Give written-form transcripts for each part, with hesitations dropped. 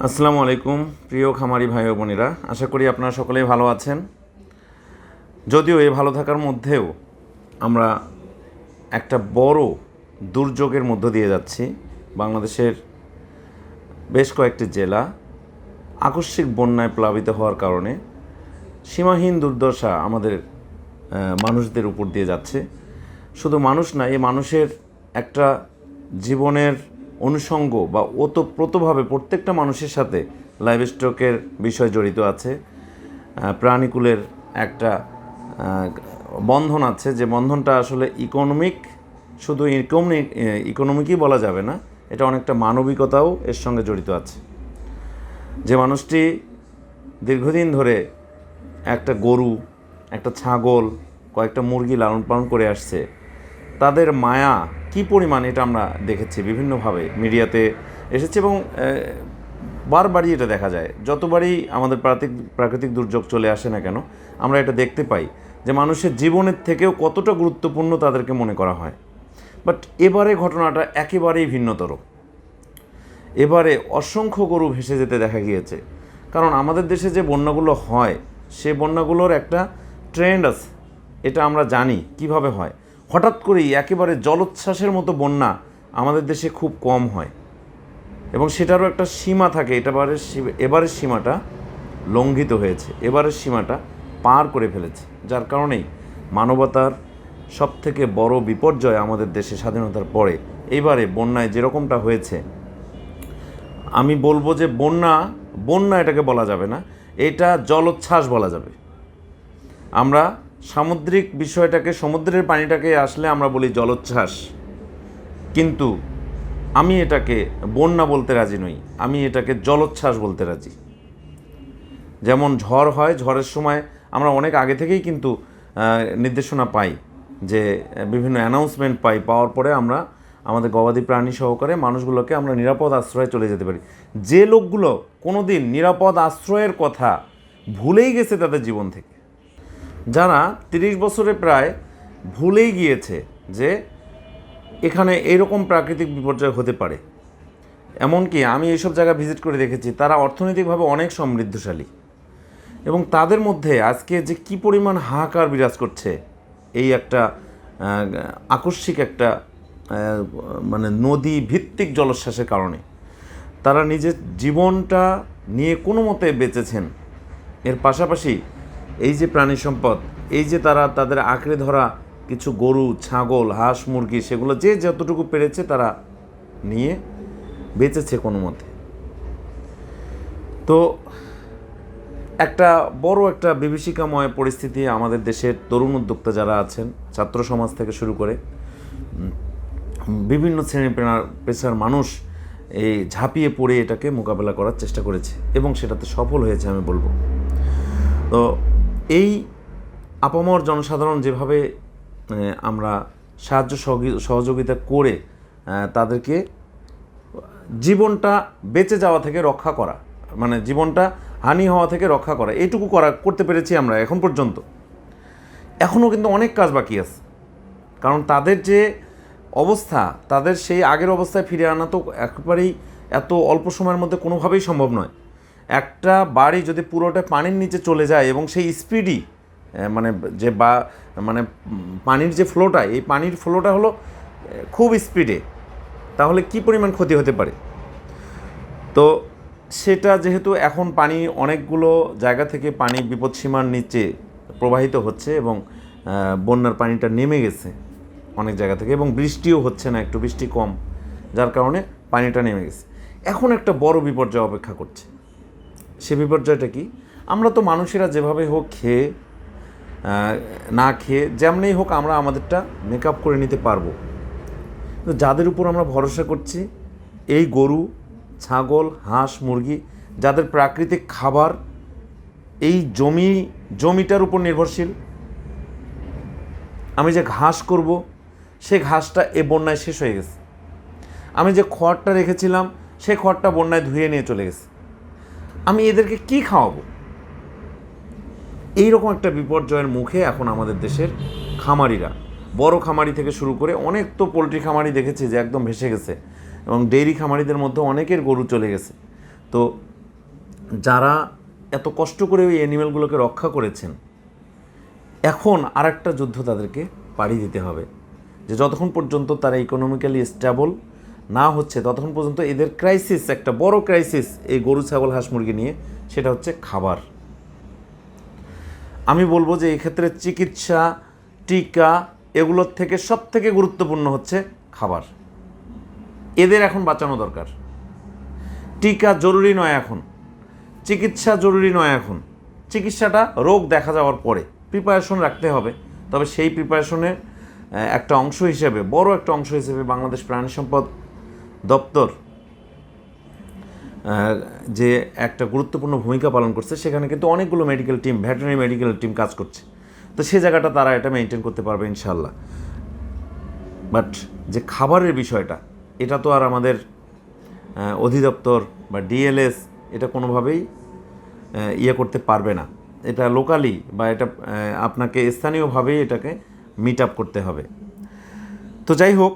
আসসালামু আলাইকুম প্রিয় খামারি ভাই ও বোনেরা, আশা করি আপনারা সকলেই ভালো আছেন। যদিও এই ভালো থাকার মধ্যেও আমরা একটা বড় দুর্যোগের মধ্য দিয়ে যাচ্ছি। বাংলাদেশের বেশ কয়েকটি জেলা আকস্মিক বন্যায় প্লাবিত হওয়ার কারণে সীমাহীন দুর্দশা আমাদের মানুষদের উপর দিয়ে যাচ্ছে। শুধু মানুষ না, এই মানুষের একটা জীবনের অনুষঙ্গ বা ওতপ্রোতভাবে প্রত্যেকটা মানুষের সাথে লাইভস্টকের বিষয় জড়িত আছে। প্রাণীকুলের একটা বন্ধন আছে, যে বন্ধনটা আসলে শুধু ইকোনমিকই বলা যাবে না, এটা অনেকটা মানবিকতাও এর সঙ্গে জড়িত আছে। যে মানুষটি দীর্ঘদিন ধরে একটা গরু, একটা ছাগল, কয়েকটা মুরগি লালন পালন করে আসছে, তাদের মায়া কী পরিমাণ এটা আমরা দেখেছি, বিভিন্নভাবে মিডিয়াতে এসেছে এবং বারবারই এটা দেখা যায়। যতবারই আমাদের প্রাকৃতিক দুর্যোগ চলে আসে না কেন, আমরা এটা দেখতে পাই যে মানুষের জীবনের থেকেও কতটা গুরুত্বপূর্ণ তাদেরকে মনে করা হয়। বাট এবারে ঘটনাটা একেবারেই ভিন্নতর। এবারে অসংখ্য গরু ভেসে যেতে দেখা গিয়েছে। কারণ আমাদের দেশে যে বন্যাগুলো হয়, সে বন্যাগুলোর একটা ট্রেন্ড আছে, এটা আমরা জানি কিভাবে হয়। হঠাৎ করেই একেবারে জলোচ্ছ্বাসের মতো বন্যা আমাদের দেশে খুব কম হয় এবং সেটারও একটা সীমা থাকে। এবারের সীমাটা লঙ্ঘিত হয়েছে, এবারের সীমাটা পার করে ফেলেছে, যার কারণেই মানবতার সবথেকে বড় বিপর্যয় আমাদের দেশে স্বাধীনতার পরে এইবারে বন্যায় যেরকমটা হয়েছে, আমি বলবো যে বন্যা এটাকে বলা যাবে না, এটা জলোচ্ছ্বাস বলা যাবে। আমরা সামুদ্রিক বিষয়টাকে, সমুদ্রের পানিটাকে আসলে আমরা বলি জলোচ্ছ্বাস, কিন্তু আমি এটাকে বন্যা বলতে রাজি নই, আমি এটাকে জলোচ্ছ্বাস বলতে রাজি। যেমন ঝড় হয়, ঝড়ের সময় আমরা অনেক আগে থেকেই কিন্তু নির্দেশনা পাই, যে বিভিন্ন অ্যানাউন্সমেন্ট পাওয়ার পরে আমরা আমাদের গবাদি প্রাণী সহকারে মানুষগুলোকে আমরা নিরাপদ আশ্রয়ে চলে যেতে পারি। যে লোকগুলো কোনো দিন নিরাপদ আশ্রয়ের কথা ভুলেই গেছে তাদের জীবন থেকে, যারা 30 বছরে প্রায় ভুলেই গিয়েছে যে এখানে এইরকম প্রাকৃতিক বিপর্যয় হতে পারে। এমনকি আমি এইসব জায়গা ভিজিট করে দেখেছি, তারা অর্থনৈতিকভাবে অনেক সমৃদ্ধশালী এবং তাদের মধ্যে আজকে যে কী পরিমাণ হাহাকার বিরাজ করছে এই একটা আকস্মিক একটা মানে নদী ভিত্তিক জলোচ্ছ্বাসের কারণে। তারা নিজের জীবনটা নিয়ে কোনো মতে বেঁচেছেন। এর পাশাপাশি এই যে প্রাণী সম্পদ, এই যে তারা তাদের আঁকড়ে ধরা কিছু গরু, ছাগল, হাঁস, মুরগি, সেগুলো যে যতটুকু পেরেছে তারা নিয়ে বেঁচেছে কোনো মতে। তো একটা বড় একটা বিভীষিকাময় পরিস্থিতি আমাদের দেশের তরুণ উদ্যোক্তা যারা আছেন, ছাত্র সমাজ থেকে শুরু করে বিভিন্ন শ্রেণী পেশার মানুষ এই ঝাঁপিয়ে পড়ে এটাকে মোকাবেলা করার চেষ্টা করেছে এবং সেটাতে সফল হয়েছে আমি বলবো। তো এই আপামর জনসাধারণ যেভাবে আমরা সাহায্য সহযোগিতা করে তাদেরকে জীবনটা বেঁচে যাওয়া থেকে রক্ষা করা, মানে জীবনটা হানি হওয়া থেকে রক্ষা করা, এইটুকু করতে পেরেছি আমরা এখন পর্যন্ত। এখনও কিন্তু অনেক কাজ বাকি আছে, কারণ তাদের যে অবস্থা, তাদের সেই আগের অবস্থায় ফিরে আনা তো একেবারেই এত অল্প সময়ের মধ্যে কোনোভাবেই সম্ভব নয়। একটা বাড়ি যদি পুরোটা পানির নিচে চলে যায় এবং সেই স্পিডই মানে পানির যে ফ্লোটা, এই পানির ফ্লোটা হলো খুব স্পিডে, তাহলে কি পরিমাণ ক্ষতি হতে পারে। তো সেটা যেহেতু এখন পানি অনেকগুলো জায়গা থেকে পানি বিপদসীমার নিচে প্রবাহিত হচ্ছে এবং বন্যার পানিটা নেমে গেছে অনেক জায়গা থেকে, এবং বৃষ্টিও হচ্ছে না, একটু বৃষ্টি কম, যার কারণে পানিটা নেমে গেছে। এখন একটা বড় বিপর্যয় অপেক্ষা করছে। সে বিপর্যয়টা কি? আমরা তো মানুষেরা যেভাবে হোক, খেয়ে না খেয়ে যেমনই হোক আমরা আমাদেরটা মেকআপ করে নিতে পারবো, কিন্তু যাদের উপর আমরা ভরসা করছি, এই গরু, ছাগল, হাঁস, মুরগি, যাদের প্রাকৃতিক খাবার এই জমিটার উপর নির্ভরশীল, আমি যে ঘাস করব সেই ঘাসটা এ বন্যায় শেষ হয়ে গেছে। আমি যে খড়টা রেখেছিলাম সেই খড়টা বন্যায় ধুয়ে নিয়ে চলে গেছে। আমি এদেরকে কি খাওয়াবো? এইরকম একটা বিপর্যয়ের মুখে এখন আমাদের দেশের খামারিরা, বড় খামারি থেকে শুরু করে অনেক তো পোলট্রি খামারি দেখেছি যে একদম ভেসে গেছে, এবং ডেইরি খামারিদের মধ্যে অনেকের গরু চলে গেছে। তো যারা এত কষ্ট করে ওই অ্যানিমেলগুলোকে রক্ষা করেছেন, এখন আরেকটা যুদ্ধ তাদেরকে পাড়ি দিতে হবে, যে যতক্ষণ পর্যন্ত তারা ইকোনমিক্যালি স্টেবল না হচ্ছে ততক্ষণ পর্যন্ত এদের ক্রাইসিস, একটা বড় ক্রাইসিস এই গরু, ছাগল, হাঁস, মুরগি নিয়ে, সেটা হচ্ছে খাবার। আমি বলবো যে এক্ষেত্রে চিকিৎসা, টিকা, এগুলোর থেকে সব থেকে গুরুত্বপূর্ণ হচ্ছে খাবার। এদের এখন বাঁচানো দরকার। টিকা জরুরি নয় এখন, চিকিৎসা জরুরি নয় এখন। চিকিৎসাটা রোগ দেখা যাওয়ার পরে প্রিপারেশন রাখতে হবে। তবে সেই প্রিপারেশনের একটা অংশ হিসেবে, বড় একটা অংশ হিসেবে বাংলাদেশ প্রাণী সম্পদ দপ্তর যে একটা গুরুত্বপূর্ণ ভূমিকা পালন করছে, সেখানে কিন্তু অনেকগুলো medical team, veterinary medical team কাজ করছে। তো সে জায়গাটা তারা এটা মেনটেন করতে পারবে ইনশাল্লাহ। বাট যে খাবারের বিষয়টা, এটা তো আর আমাদের অধিদপ্তর বা ডিএলএস এটা কোনোভাবেই করতে পারবে না। এটা লোকালি বা এটা আপনাকে স্থানীয়ভাবেই এটাকে মিট আপ করতে হবে। তো যাই হোক,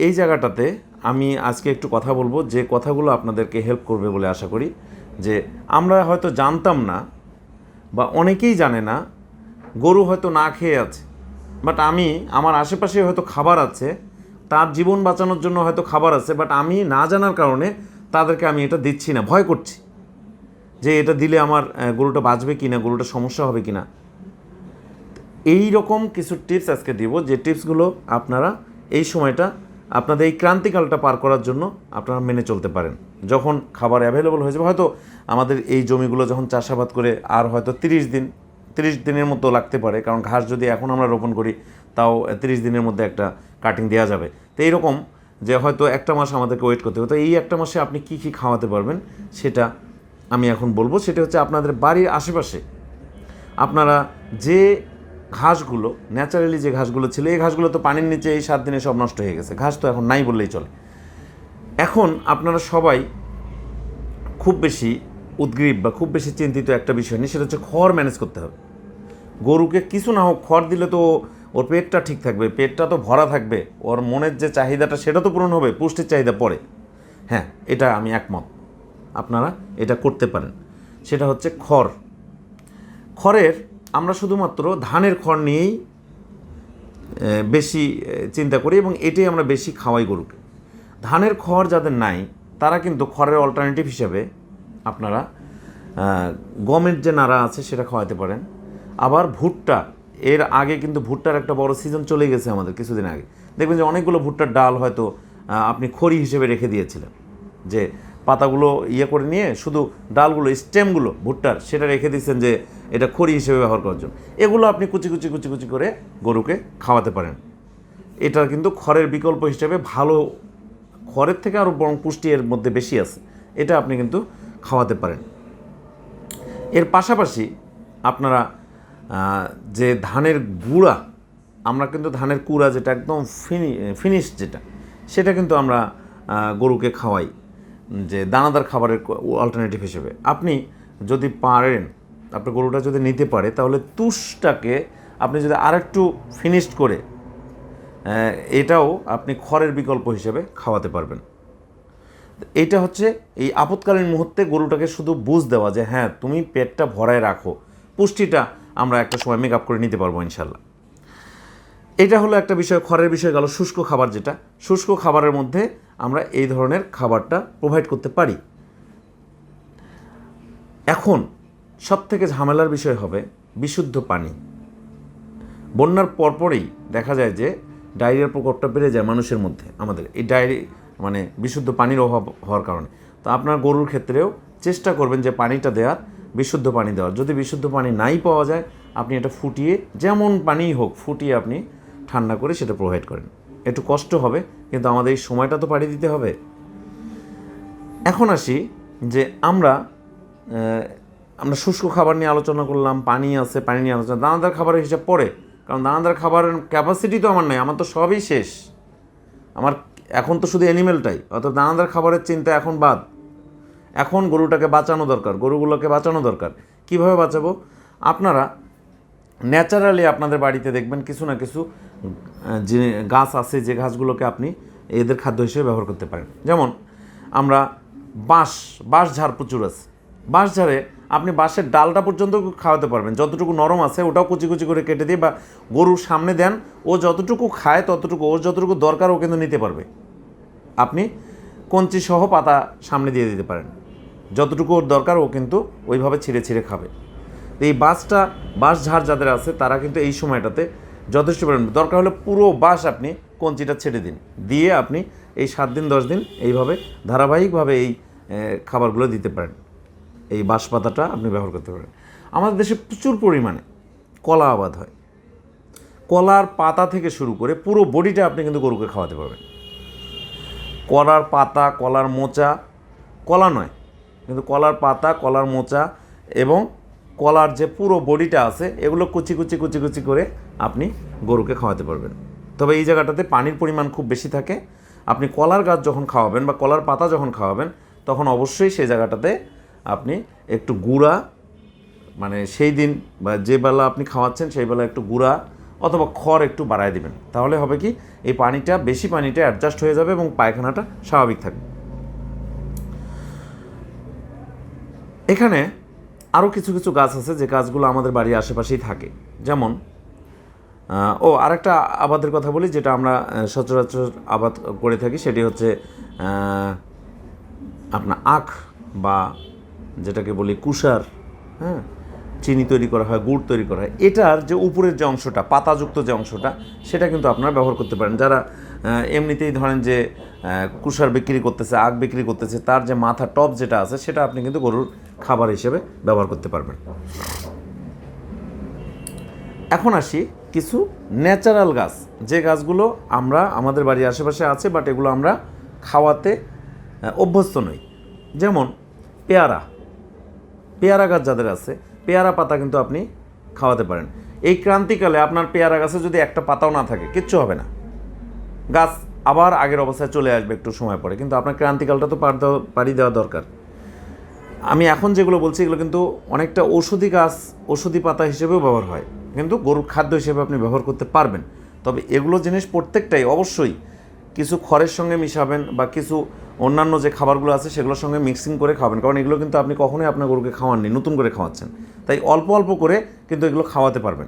এই জায়গাটাতে আমি আজকে একটু কথা বলবো যে কথাগুলো আপনাদেরকে হেল্প করবে বলে আশা করি। যে আমরা হয়তো জানতাম না বা অনেকেই জানে না, গরু হয়তো না খেয়ে আছে, বাট আমি, আমার আশেপাশে হয়তো খাবার আছে, তার জীবন বাঁচানোর জন্য হয়তো খাবার আছে, বাট আমি না জানার কারণে তাদেরকে আমি এটা দিচ্ছি না, ভয় করছি যে এটা দিলে আমার গরুটা বাঁচবে কি না, গরুটা সমস্যা হবে কি না। এই রকম কিছু টিপস আজকে দিব, যে টিপসগুলো আপনারা এই সময়টা, আপনাদের এই ক্রান্তিকালটা পার করার জন্য আপনারা মেনে চলতে পারেন। যখন খাবার অ্যাভেলেবল হয়ে যাবে, হয়তো আমাদের এই জমিগুলো যখন চাষাবাদ করে আর হয়তো 30 দিনের মতো লাগতে পারে, কারণ ঘাস যদি এখন আমরা রোপণ করি তাও 30 দিনের মধ্যে একটা কাটিং দেওয়া যাবে। তো এইরকম যে হয়তো একটা মাস আমাদেরকে ওয়েট করতে হবে। তো এই একটা মাসে আপনি কী কী খাওয়াতে পারবেন সেটা আমি এখন বলবো। সেটা হচ্ছে আপনাদের বাড়ির আশেপাশে আপনারা যে ঘাসগুলো, ন্যাচারালি যে ঘাসগুলো ছিল, এই ঘাসগুলো তো পানির নিচে এই 7 দিনে সব নষ্ট হয়ে গেছে, ঘাস তো এখন নাই বললেই চলে। এখন আপনারা সবাই খুব বেশি উদ্গ্রীব বা খুব বেশি চিন্তিত একটা বিষয় নিয়ে, সেটা হচ্ছে খড় ম্যানেজ করতে হবে। গরুকে কিছু না হোক খড় দিলে তো ওর পেটটা ঠিক থাকবে, পেটটা তো ভরা থাকবে, ওর মনের যে চাহিদাটা সেটা তো পূরণ হবে, পুষ্টির চাহিদা পরে। হ্যাঁ, এটা আমি একমত, আপনারা এটা করতে পারেন। সেটা হচ্ছে খড়ের আমরা শুধুমাত্র ধানের খড় নিয়েই বেশি চিন্তা করি এবং এটাই আমরা বেশি খাওয়াই গরুকে। ধানের খড় যাদের নাই তারা কিন্তু খড়ের অল্টারনেটিভ হিসেবে আপনারা গমের যে নাড়া আছে সেটা খাওয়াতে পারেন। আবার ভুট্টা, এর আগে কিন্তু ভুট্টার একটা বড় সিজন চলে গেছে আমাদের কিছুদিন আগে, দেখবেন যে অনেকগুলো ভুট্টার ডাল হয়তো আপনি খড়ি হিসেবে রেখে দিয়েছিলেন, যে পাতাগুলো করে নিয়ে শুধু ডালগুলো, স্টেমগুলো ভুট্টার সেটা রেখে দিয়েছেন যে এটা খড়ি হিসেবে ব্যবহার করার জন্য। এগুলো আপনি কুচি কুচি কুচি কুচি করে গরুকে খাওয়াতে পারেন। এটা কিন্তু খড়ের বিকল্প হিসেবে ভালো, খড়ের থেকে আরও বরং পুষ্টি এর মধ্যে বেশি আছে, এটা আপনি কিন্তু খাওয়াতে পারেন। এর পাশাপাশি আপনারা যে ধানের গুঁড়া, আমরা কিন্তু ধানের কুড়া যেটা একদম ফিনিশড যেটা, সেটা কিন্তু আমরা গরুকে খাওয়াই, যে দানাদার খাবারের অল্টারনেটিভ হিসেবে। আপনি যদি পারেন, আপনার গরুটা যদি নিতে পারে, তাহলে তুষটাকে আপনি যদি আরেকটু ফিনিশড করে, এটাও আপনি খড়ের বিকল্প হিসেবে খাওয়াতে পারবেন। এটা হচ্ছে এই আপৎকালীন মুহূর্তে গরুটাকে শুধু বুঝ দেওয়া যে হ্যাঁ তুমি পেটটা ভরায় রাখো, পুষ্টিটা আমরা একটা সময় মেকআপ করে নিতে পারবো ইনশাল্লাহ। এটা হলো একটা বিষয়। খড়ের বিষয় গেল। শুষ্ক খাবার, যেটা শুষ্ক খাবারের মধ্যে আমরা এই ধরনের খাবারটা প্রোভাইড করতে পারি। এখন সবথেকে ঝামেলার বিষয় হবে বিশুদ্ধ পানি। বন্যার পরপরই দেখা যায় যে ডায়রিয়ার প্রকোপটা বেড়ে যায় মানুষের মধ্যে, আমাদের এই মানে বিশুদ্ধ পানির অভাব হওয়ার কারণে। তো আপনার গরুর ক্ষেত্রেও চেষ্টা করবেন যে পানিটা দেওয়ার, বিশুদ্ধ পানি দেওয়ার। যদি বিশুদ্ধ পানি নাই পাওয়া যায়, আপনি এটা ফুটিয়ে, যেমন পানিই হোক ফুটিয়ে আপনি ঠান্ডা করে সেটা প্রোভাইড করেন। একটু কষ্ট হবে, কিন্তু আমাদের এই সময়টা তো পাড়ি দিতে হবে। এখন আসি যে আমরা শুষ্ক খাবার নিয়ে আলোচনা করলাম, পানি আছে, পানি নিয়ে আলোচনা, দানাদার খাবারের হিসাব পড়ে, কারণ দানাদার খাবারের ক্যাপাসিটি তো আমার নাই, আমার তো সবই শেষ, আমার এখন তো শুধু অ্যানিমেলটাই, অর্থাৎ দানাদার খাবারের চিন্তা এখন বাদ। এখন গরুটাকে বাঁচানো দরকার, গরুগুলোকে বাঁচানো দরকার। কিভাবে বাঁচাবো? আপনারা ন্যাচারালি আপনাদের বাড়িতে দেখবেন কিছু না কিছু যে গাছ আছে, যে গাছগুলোকে আপনি এদের খাদ্য হিসেবে ব্যবহার করতে পারেন। যেমন আমরা বাঁশ ঝাড় প্রচুর আছে, বাঁশঝাড়ে আপনি বাঁশের ডালটা পর্যন্ত খাওয়াতে পারবেন, যতটুকু নরম আছে ওটাও কুচি কুচি করে কেটে দিয়ে বা গরুর সামনে দেন, ও যতটুকু খায় ততটুকু, ওর যতটুকু দরকার ও কিন্তু নিতে পারবে। আপনি কঞ্চি সহ পাতা সামনে দিয়ে দিতে পারেন, যতটুকু ওর দরকার ও কিন্তু ওইভাবে ছিঁড়ে ছিঁড়ে খাবে। তো এই বাঁশঝাড় যাদের আছে তারা কিন্তু এই সময়টাতে যথেষ্ট পরিমাণ, দরকার হলে পুরো বাঁশ আপনি কঞ্চিটা ছেড়ে দিন, দিয়ে আপনি এই 7 দিন 10 দিন এইভাবে ধারাবাহিকভাবে এই খাবারগুলো দিতে পারেন। এই বাঁশ পাতাটা আপনি ব্যবহার করতে পারেন। আমাদের দেশে প্রচুর পরিমাণে কলা আবাদ হয়, কলার পাতা থেকে শুরু করে পুরো বডিটা আপনি কিন্তু গরুকে খাওয়াতে পারবেন। কলার পাতা, কলার মোচা, কলা নয় কিন্তু কলার পাতা, কলার মোচা এবং কলার যে পুরো বডিটা আছে এগুলো কুচি কুচি কুচি কুচি করে আপনি গরুকে খাওয়াতে পারবেন। তবে এই জায়গাটাতে পানির পরিমাণ খুব বেশি থাকে। আপনি কলার গাছ যখন খাওয়াবেন বা কলার পাতা যখন খাওয়াবেন তখন অবশ্যই সেই জায়গাটাতে আপনি একটু গুঁড়া, মানে সেই দিন বা যে বেলা আপনি খাওয়াচ্ছেন সেই বেলা একটু গুঁড়া অথবা খড় একটু বাড়ায় দিবেন। তাহলে হবে কি, এই পানিটা, বেশি পানিটা অ্যাডজাস্ট হয়ে যাবে এবং পায়খানাটা স্বাভাবিক থাকবে। এখানে আরও কিছু কিছু গাছ আছে যে গাছগুলো আমাদের বাড়ির আশেপাশেই থাকে। যেমন আরেকটা আবাদের কথা বলি যেটা আমরা সচরাচর আবাদ করে থাকি, সেটি হচ্ছে আপনার আখ বা যেটাকে বলি কুষার, হ্যাঁ, চিনি তৈরি করা হয়, গুড় তৈরি করা হয়। এটার যে উপরের যে অংশটা, পাতাযুক্ত যে অংশটা, সেটা কিন্তু আপনারা ব্যবহার করতে পারেন। যারা এমনিতেই ধরেন যে কুষার বিক্রি করতেছে, আখ বিক্রি করতেছে, তার যে মাথা টপ যেটা আছে সেটা আপনি কিন্তু গরুর খাবার হিসেবে ব্যবহার করতে পারবেন। এখন আসি কিছু ন্যাচারাল গাছ, যে গাছগুলো আমরা আমাদের বাড়ির আশেপাশে আছে বাট এগুলো আমরা খাওয়াতে অভ্যস্ত নই। যেমন পেয়ারা গাছ যাদের আছে, পেয়ারা পাতা কিন্তু আপনি খাওয়াতে পারেন। এই ক্রান্তিকালে আপনার পেয়ারা গাছে যদি একটা পাতাও না থাকে কিচ্ছু হবে না, গাছ আবার আগের অবস্থায় চলে আসবে একটু সময় পরে, কিন্তু আপনার ক্রান্তিকালটা তো পাড়ি দেওয়া দরকার। আমি এখন যেগুলো বলছি এগুলো কিন্তু অনেকটা ঔষধি গাছ, ঔষধি পাতা হিসেবেও ব্যবহার হয়, কিন্তু গরুর খাদ্য হিসেবে আপনি ব্যবহার করতে পারবেন। তবে এগুলো জিনিস প্রত্যেকটাই অবশ্যই কিছু খড়ের সঙ্গে মিশাবেন বা কিছু অন্যান্য যে খাবারগুলো আছে সেগুলোর সঙ্গে মিক্সিং করে খাবেন, কারণ এগুলো কিন্তু আপনি কখনোই আপনার গরুকে খাওয়াননি, নতুন করে খাওয়াচ্ছেন, তাই অল্প অল্প করে কিন্তু এগুলো খাওয়াতে পারবেন।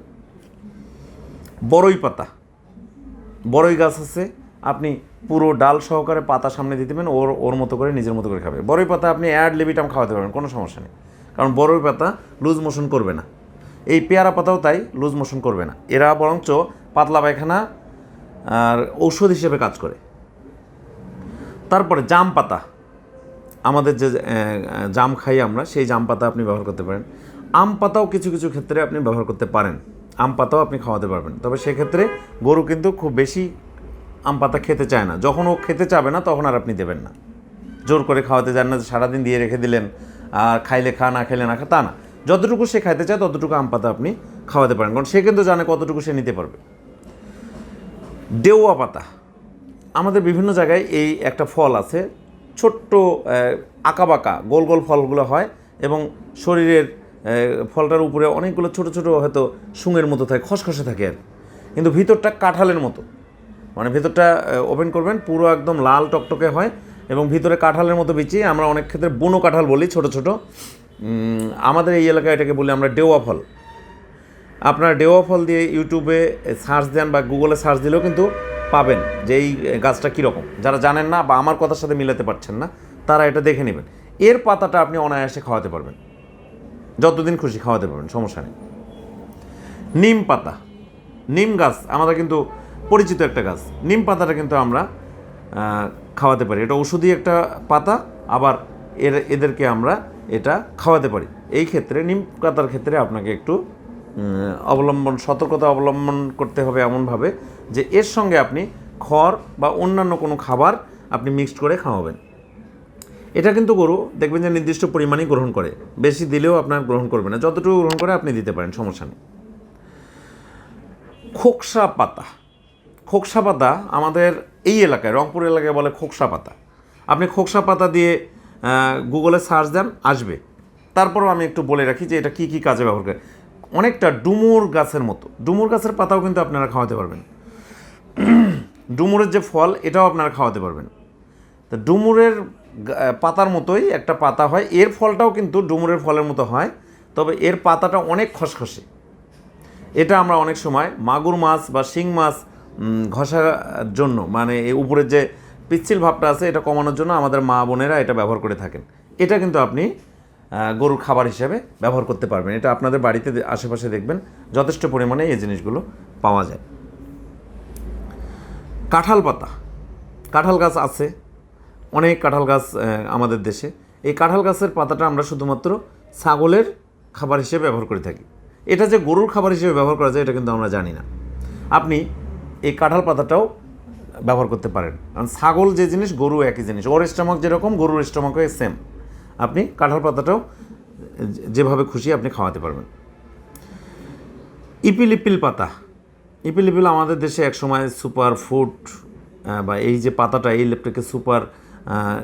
বড়ই গাছ আছে, আপনি পুরো ডাল সহকারে পাতা সামনে দিয়ে দেবেন, ওর মতো করে নিজের মতো করে খাবে। বড়ই পাতা আপনি অ্যাড লিবিটাম খাওয়াতে পারবেন, কোনো সমস্যা নেই, কারণ বড়ই পাতা লুজ মোশন করবে না। এই পেয়ারা পাতাও তাই লুজ মোশন করবে না, এরা বরঞ্চ পাতলা পায়খানা আর ঔষধ হিসেবে কাজ করে। তারপরে জাম পাতা, আমাদের যে জাম খাই আমরা, সেই জাম পাতা আপনি ব্যবহার করতে পারেন। আম পাতাও কিছু কিছু ক্ষেত্রে আপনি ব্যবহার করতে পারেন, আম পাতাও আপনি খাওয়াতে পারবেন। তবে সেক্ষেত্রে গরু কিন্তু খুব বেশি আম পাতা খেতে চায় না, যখন ও খেতে চাবে না তখন আর আপনি দেবেন না, জোর করে খাওয়াতে যান না যে সারাদিন দিয়ে রেখে দিলেন আর খাইলে খা না খাইলে না খা, তা না। যতটুকু সে খাইতে চায় ততটুকু আম পাতা আপনি খাওয়াতে পারেন, কারণ সে কিন্তু জানে কতটুকু সে নিতে পারবে। ডেওয়া পাতা, আমাদের বিভিন্ন জায়গায় এই একটা ফল আছে, ছোট্ট আঁকাবাঁকা গোল গোল ফলগুলো হয় এবং শরীরের ফলটার উপরে অনেকগুলো ছোট ছোট হয়তো শুঙের মতো থাকে, খসখসে থাকে আর, কিন্তু ভিতরটা কাঁঠালের মতো, মানে ভিতরটা ওপেন করবেন পুরো একদম লাল টকটকে হয় এবং ভিতরে কাঁঠালের মতো বিচি, আমরা অনেক ক্ষেত্রে বুনো কাঁঠাল বলি, ছোট ছোট। আমাদের এই এলাকায় এটাকে বলি আমরা ডেওয়া ফল। আপনার ডেওয়া ফল দিয়ে ইউটিউবে সার্চ দেন বা গুগলে সার্চ দিলেও কিন্তু পাবেন যে এই গাছটা কীরকম। যারা জানেন না বা আমার কথার সাথে মিলাতে পারছেন না তারা এটা দেখে নেবেন। এর পাতাটা আপনি অনায়াসে খাওয়াতে পারবেন, যতদিন খুশি খাওয়াতে পারবেন, সমস্যা নেই। নিম পাতা, নিম গাছ আমাদের কিন্তু পরিচিত একটা গাছ, নিম পাতাটা কিন্তু আমরা খাওয়াতে পারি, এটা ওষুধি একটা পাতা, আবার এদেরকে আমরা এটা খাওয়াতে পারি। এই ক্ষেত্রে নিম পাতার ক্ষেত্রে আপনাকে একটু সতর্কতা অবলম্বন করতে হবে এমনভাবে যে এর সঙ্গে আপনি খড় বা অন্যান্য কোনো খাবার আপনি মিক্সড করে খাওয়াবেন। এটা কিন্তু গরু দেখবেন যে নির্দিষ্ট পরিমাণেই গ্রহণ করে, বেশি দিলেও আপনার গ্রহণ করবে না, যতটুকু গ্রহণ করে আপনি দিতে পারেন, সমস্যা নেই। খোকসা পাতা আমাদের এই এলাকায়, রংপুর এলাকায় বলে খোকসা পাতা। আপনি খোকসা পাতা দিয়ে গুগলে সার্চ দেন, আসবে। তারপরও আমি একটু বলে রাখি যে এটা কী কী কাজে ব্যবহার করে। অনেকটা ডুমুর গাছের মতো, ডুমুর গাছের পাতাও কিন্তু আপনারা খাওয়াতে পারবেন। ডুমুরের যে ফল এটাও আপনারা খাওয়াতে পারবেন। তো ডুমুরের পাতার মতোই একটা পাতা হয়, এর ফলটাও কিন্তু ডুমুরের ফলের মতো হয়, তবে এর পাতাটা অনেক খসখসে। এটা আমরা অনেক সময় মাগুর মাছ বা শিং মাছ ঘষার জন্য, মানে এই উপরের যে পিচ্ছিল ভাবটা আছে এটা কমানোর জন্য আমাদের মা বোনেরা এটা ব্যবহার করে থাকেন। এটা কিন্তু আপনি গরুর খাবার হিসেবে ব্যবহার করতে পারবেন। এটা আপনাদের বাড়িতে আশেপাশে দেখবেন যথেষ্ট পরিমাণে এই জিনিসগুলো পাওয়া যায়। কাঁঠাল পাতা, কাঁঠাল গাছ আছে, অনেক কাঁঠাল গাছ আমাদের দেশে। এই কাঁঠাল গাছের পাতাটা আমরা শুধুমাত্র ছাগলের খাবার হিসেবে ব্যবহার করে থাকি। এটা যে গরুর খাবার হিসেবে ব্যবহার করা যায় এটা কিন্তু আমরা জানি না। আপনি এই কাঁঠাল পাতাটাও ব্যবহার করতে পারেন, কারণ ছাগল যে জিনিস গরু একই জিনিস, ওর স্টমাক যেরকম গরুর স্টমাকও সেম। আপনি কাঁঠাল পাতাটাও যেভাবে খুশি আপনি খাওয়াতে পারবেন। ইপিলিপিল পাতা, ইপিলিপিল আমাদের দেশে একসময় সুপার ফুড বা এই যে পাতাটা এই লেপটাকে সুপার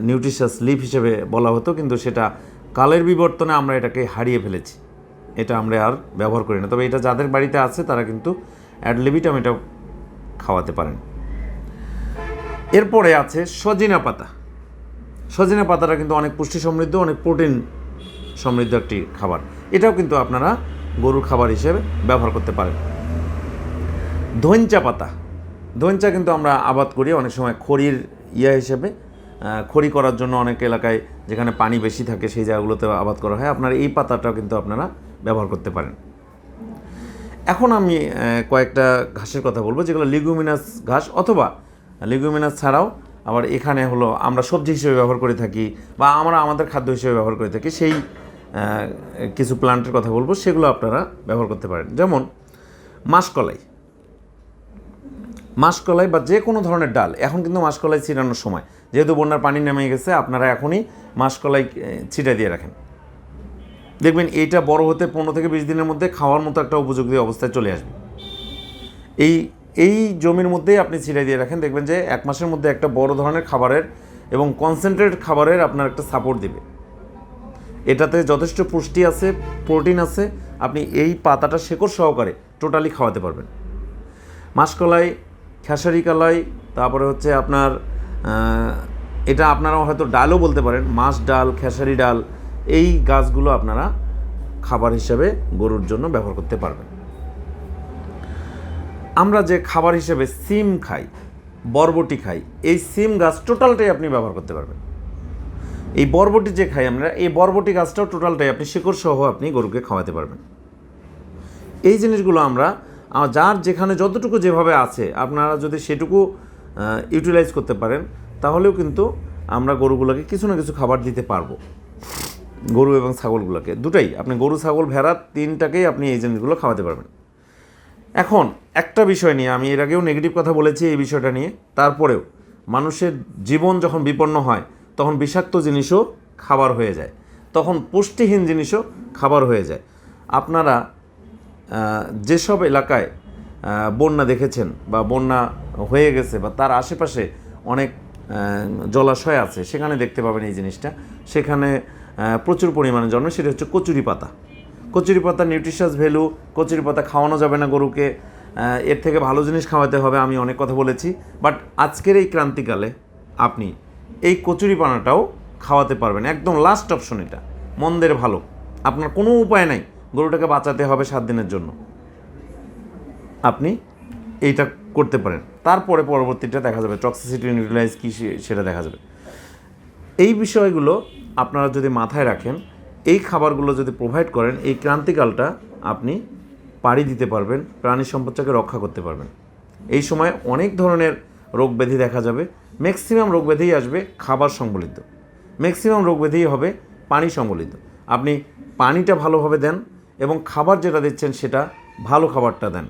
নিউট্রিশাস লিফ হিসেবে বলা হতো, কিন্তু সেটা কালের বিবর্তনে আমরা এটাকে হারিয়ে ফেলেছি, এটা আমরা আর ব্যবহার করি না। তবে এটা যাদের বাড়িতে আছে তারা কিন্তু অ্যাড লিবিটাম এটা খাওয়াতে পারেন। এরপরে আছে সজিনা পাতা। সজিনা পাতাটা কিন্তু অনেক পুষ্টি সমৃদ্ধ, অনেক প্রোটিন সমৃদ্ধ একটি খাবার। এটাও কিন্তু আপনারা গরুর খাবার হিসেবে ব্যবহার করতে পারেন। ধইঞ্চা পাতা, ধইঞ্চা কিন্তু আমরা আবাদ করি অনেক সময় খড়ির হিসেবে, খড়ি করার জন্য অনেক এলাকায় যেখানে পানি বেশি থাকে সেই জায়গাগুলোতে আবাদ করা হয়। আপনারা এই পাতাটাও কিন্তু আপনারা ব্যবহার করতে পারেন। এখন আমি কয়েকটা ঘাসের কথা বলবো যেগুলো লিগুমিনাস ঘাস, অথবা লিগুমিনাস ছাড়াও আবার এখানে হলো আমরা সবজি হিসেবে ব্যবহার করে থাকি বা আমরা আমাদের খাদ্য হিসেবে ব্যবহার করে থাকি, সেই কিছু প্লান্টের কথা বলবো, সেগুলো আপনারা ব্যবহার করতে পারেন। যেমন মাসকলাই, মাসকলাই বা যে কোনো ধরনের ডাল। এখন কিন্তু মাসকলাই ছিটানোর সময়, যেহেতু বন্যার পানি নেমে গেছে, আপনারা এখনই মাসকলাই ছিটাই দিয়ে রাখেন। দেখবেন এইটা বড় হতে 15 থেকে 20 দিনের মধ্যে খাওয়ার মতো একটা উপযোগী অবস্থায় চলে আসবে। এই জমির মধ্যেই আপনি ছিটাই দিয়ে রাখেন, দেখবেন যে 1 মাসের মধ্যে একটা বড় ধরনের খাবারের এবং কনসেন্ট্রেট খাবারের আপনার একটা সাপোর্ট দিবে। এটাতে যথেষ্ট পুষ্টি আছে, প্রোটিন আছে, আপনি এই পাতাটা শেকড় সহকারে টোটালি খাওয়াতে পারবেন। মাসকলাই, খেসারি কালাই, তারপরে হচ্ছে আপনার এটা আপনারা হয়তো ডালও বলতে পারেন, মাছ ডাল, খেসারি ডাল, এই গাছগুলো আপনারা খাবার হিসেবে গরুর জন্য ব্যবহার করতে পারবেন। আমরা যে খাবার হিসেবে সিম খাই, বরবটি খাই, এই সিম গাছ টোটালটাই আপনি ব্যবহার করতে পারবেন। এই বরবটি যে খাই আমরা, এই বরবটি গাছটাও টোটালটাই আপনি শিকড় সহ আপনি গরুকে খাওয়াতে পারবেন। এই জিনিসগুলো আমরা যার যেখানে যতটুকু যেভাবে আছে আপনারা যদি সেটুকু ইউটিলাইজ করতে পারেন, তাহলেও কিন্তু আমরা গরুগুলোকে কিছু না কিছু খাবার দিতে পারবো। গরু এবং ছাগলগুলোকে দুটাই, আপনি গরু, ছাগল, ভেড়া তিনটাকেই আপনি এই জিনিসগুলো খাওয়াতে পারবেন। এখন একটা বিষয় নিয়ে আমি এর আগেও নেগেটিভ কথা বলেছি এই বিষয়টা নিয়ে, তারপরেও মানুষের জীবন যখন বিপন্ন হয় তখন বিষাক্ত জিনিসও খাবার হয়ে যায়, তখন পুষ্টিহীন জিনিসও খাবার হয়ে যায়। আপনারা যেসব এলাকায় বন্যা দেখেছেন বা বন্যা হয়ে গেছে বা তার আশেপাশে অনেক জলাশয় আছে, সেখানে দেখতে পাবেন এই জিনিসটা, সেখানে প্রচুর পরিমাণে জন্মে, সেটা হচ্ছে কচুরি পাতা। কচুরি পাতা নিউট্রিশাস ভ্যালু, কচুরি পাতা খাওয়ানো যাবে না গরুকে, এর থেকে ভালো জিনিস খাওয়াতে হবে, আমি অনেক কথা বলেছি। বাট আজকের এই ক্রান্তিকালে আপনি এই কচুরি পানাটাও খাওয়াতে পারবেন, একদম লাস্ট অপশন। এটা মন্দের ভালো, আপনার কোনো উপায় নাই, গরুটাকে বাঁচাতে হবে 7 দিনের জন্য, আপনি এইটা করতে পারেন। তারপরে পরবর্তীটা দেখা যাবে, টক্সিসিটি নিউট্রালাইজ কী সেটা দেখা যাবে। এই বিষয়গুলো আপনারা যদি মাথায় রাখেন, এই খাবারগুলো যদি প্রোভাইড করেন, এই ক্রান্তিকালটা আপনি পাড়ি দিতে পারবেন, প্রাণী সম্পদটাকে রক্ষা করতে পারবেন। এই সময় অনেক ধরনের রোগ ব্যাধি দেখা যাবে, ম্যাক্সিমাম রোগ ব্যাধিই আসবে খাবার সংবলিত, ম্যাক্সিমাম রোগ ব্যাধিই হবে পানি সংবলিত। আপনি পানিটা ভালোভাবে দেন এবং খাবার যেটা দিচ্ছেন সেটা ভালো খাবারটা দেন।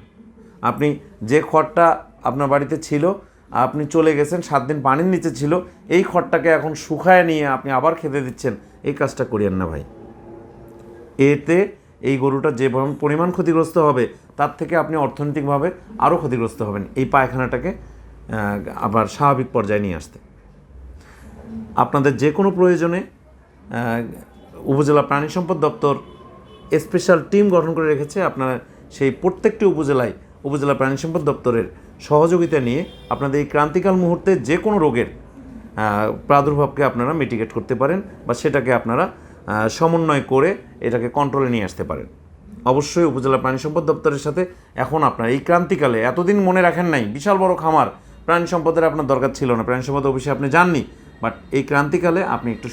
আপনি যে খড়টা আপনার বাড়িতে ছিল, আপনি চলে গেছেন, 7 দিন পানির নিচে ছিল, এই খড়টাকে এখন শুকায় নিয়ে আপনি আবার খেতে দিচ্ছেন, এই কাজটা করিয়েন না ভাই। এতে এই গরুটা যে পরিমাণ ক্ষতিগ্রস্ত হবে তার থেকে আপনি অর্থনৈতিকভাবে আরও ক্ষতিগ্রস্ত হবেন, এই পায়খানাটাকে আবার স্বাভাবিক পর্যায়ে নিয়ে আসতে। আপনাদের যে কোনো প্রয়োজনে উপজেলা প্রাণী সম্পদ দপ্তর স্পেশাল টিম গঠন করে রেখেছে। আপনারা সেই প্রত্যেকটি উপজেলায় উপজেলা প্রাণী সম্পদ দপ্তরের সহযোগিতা নিয়ে আপনাদের এই ক্রান্তিকাল মুহূর্তে যে কোনো রোগের প্রাদুর্ভাবকে আপনারা মিটিগেট করতে পারেন বা সেটাকে আপনারা সমন্বয় করে এটাকে কন্ট্রোলে নিয়ে আসতে পারেন। অবশ্যই উপজেলা প্রাণী সম্পদ দপ্তরের সাথে এখন আপনার এই ক্রান্তিকালে এতদিন মনে রাখেন নাই, বিশাল বড় খামার, প্রাণী সম্পদের আপনার দরকার ছিল না, প্রাণী সম্পদ অফিসে আপনি যাননি, বাট এই ক্রান্তিকালে আপনি একটু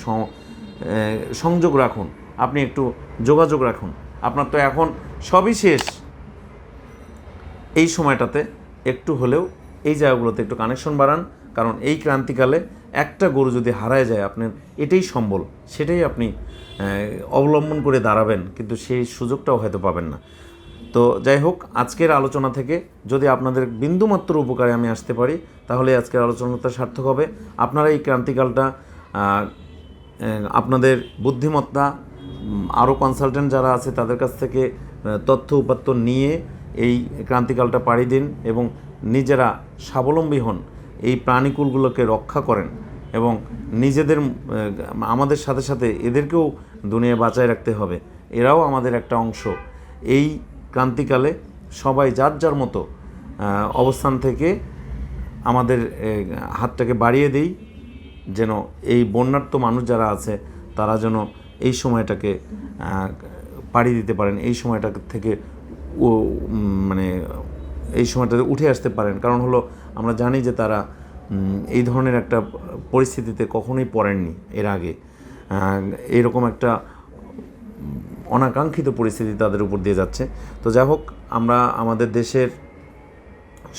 সংযোগ রাখুন, আপনি একটু যোগাযোগ রাখুন। আপনার তো এখন সবই শেষ, এই সময়টাতে একটু হলেও এই জায়গাগুলোতে একটু কানেকশন বাড়ান, কারণ এই ক্রান্তিকালে একটা গরু যদি হারায় যায় আপনার এটাই সম্বল, সেটাই আপনি অবলম্বন করে দাঁড়াবেন, কিন্তু সেই সুযোগটাও হয়তো পাবেন না। তো যাই হোক, আজকের আলোচনা থেকে যদি আপনাদের বিন্দুমাত্র উপকারে আমি আসতে পারি তাহলে আজকের আলোচনাটা সার্থক হবে। আপনারা এই ক্রান্তিকালটা আপনাদের বুদ্ধিমত্তা, আরও কনসালটেন্ট যারা আছে তাদের কাছ থেকে তথ্য উপাত্ত নিয়ে এই ক্রান্তিকালটা পাড়ি দিন এবং নিজেরা স্বাবলম্বী হন, এই প্রাণীকুলগুলোকে রক্ষা করেন এবং নিজেদের আমাদের সাথে সাথে এদেরকেও দুনিয়া বাঁচায় রাখতে হবে, এরাও আমাদের একটা অংশ। এই ক্রান্তিকালে সবাই যার যার মতো অবস্থান থেকে আমাদের হাতটাকে বাড়িয়ে দেই, যেন এই বন্যার্ত মানুষ যারা আছে তারা যেন এই সময়টাকে পাড়ি দিতে পারেন, এই সময়টা থেকে মানে এই সময়টাতে উঠে আসতে পারেন। কারণ হলো আমরা জানি যে তারা এই ধরনের একটা পরিস্থিতিতে কখনোই পড়েননি এর আগে, এরকম একটা অনাকাঙ্ক্ষিত পরিস্থিতি তাদের উপর দিয়ে যাচ্ছে। তো যাই হোক, আমরা আমাদের দেশের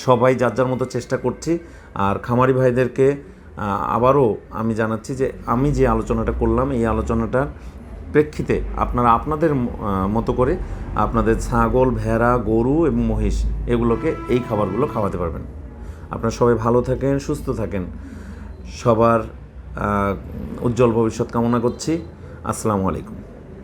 সবাই যার যার মতো চেষ্টা করছি। আর খামারি ভাইদেরকে আবারও আমি জানাচ্ছি যে আমি যে আলোচনাটা করলাম এই আলোচনাটার প্রেক্ষিতে আপনারা আপনাদের মতো করে আপনাদের ছাগল, ভেড়া, গরু এবং মহিষ এগুলোকে এই খাবারগুলো খাওয়াতে পারবেন। আপনারা সবাই ভালো থাকেন, সুস্থ থাকেন, সবার উজ্জ্বল ভবিষ্যৎ কামনা করছি। আসসালামু আলাইকুম।